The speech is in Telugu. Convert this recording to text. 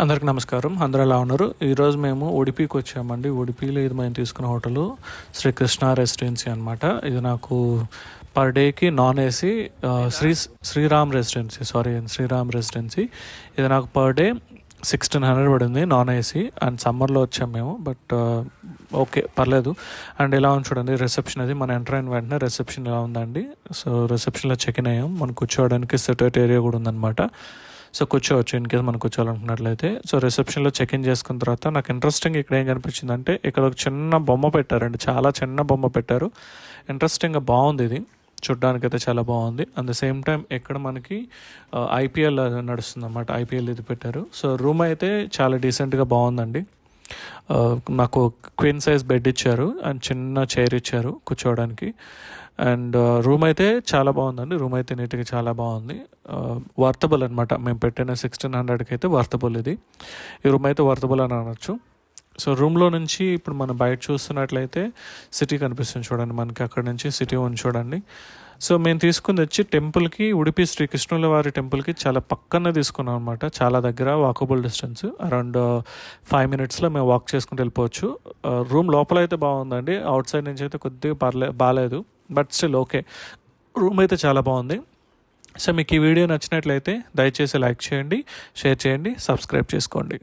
అందరికి నమస్కారం. అందరూ ఎలా ఉన్నారు? ఈరోజు మేము ఉడిపికి వచ్చామండి. ఉడిపిలో ఇది మేము తీసుకున్న హోటలు శ్రీ కృష్ణ రెసిడెన్సీ అనమాట. ఇది నాకు పర్ డేకి నాన్ ఏసీ శ్రీరామ్ రెసిడెన్సీ. ఇది నాకు పర్ డే 1600 పడింది నాన్ ఏసీ. అండ్ సమ్మర్లో వచ్చాము మేము, బట్ ఓకే పర్లేదు. అండ్ ఎలా ఉంది చూడండి రిసెప్షన్. అది మన ఎంటర్ అయిన వెంటనే రిసెప్షన్ ఎలా ఉందండి. సో రిసెప్షన్లో చెక్ ఇన్ అయ్యాం. మనం కూర్చోవడానికి సెటరేట్ ఏరియా కూడా ఉందన్నమాట. సో కూర్చోవచ్చు ఇన్ కేస్ మనం కూర్చోవాలనుకున్నట్లయితే. సో రిసెప్షన్లో చెక్ ఇన్ చేసుకున్న తర్వాత నాకు ఇంట్రెస్టింగ్ ఇక్కడ ఏం కనిపించింది అంటే, ఇక్కడ ఒక చిన్న బొమ్మ పెట్టారండి. చాలా చిన్న బొమ్మ పెట్టారు. ఇంట్రెస్టింగ్గా బాగుంది. ఇది చూడ్డానికి అయితే చాలా బాగుంది. అట్ ద సేమ్ టైం ఇక్కడ మనకి ఐపీఎల్ నడుస్తుంది అన్నమాట. ఐపీఎల్ ఇది పెట్టారు. సో రూమ్ అయితే చాలా డీసెంట్గా బాగుందండి. నాకు క్వీన్ సైజ్ బెడ్ ఇచ్చారు అండ్ చిన్న చైర్ ఇచ్చారు కూర్చోవడానికి. అండ్ రూమ్ అయితే చాలా బాగుందండి. రూమ్ అయితే నీట్గా చాలా బాగుంది. వర్తబుల్ అనమాట. మేము పెట్టిన 1600కి అయితే వర్తబుల్ ఇది. ఈ రూమ్ అయితే వర్తబుల్ అని అనొచ్చు. సో రూమ్లో నుంచి ఇప్పుడు మనం బయట చూస్తున్నట్లయితే సిటీ కనిపిస్తుంది చూడండి. మనకి అక్కడ నుంచి సిటీ ఉంది చూడండి. సో మేము తీసుకుంది వచ్చి టెంపుల్కి, ఉడిపి శ్రీకృష్ణుల వారి టెంపుల్కి చాలా పక్కనే తీసుకున్నాం అనమాట. చాలా దగ్గర, వాకబుల్ డిస్టెన్స్. అరౌండ్ 5 minutesలో మేము వాక్ చేసుకుంటూ వెళ్ళిపోవచ్చు. రూమ్ లోపల అయితే బాగుందండి. అవుట్ సైడ్ నుంచి అయితే కొద్దిగా బాగాలేదు, బట్ స్టిల్ ఓకే. రూమ్ అయితే చాలా బాగుంది. సో మీకు ఈ వీడియో నచ్చినట్లయితే దయచేసి లైక్ చేయండి, షేర్ చేయండి, సబ్స్క్రైబ్ చేసుకోండి.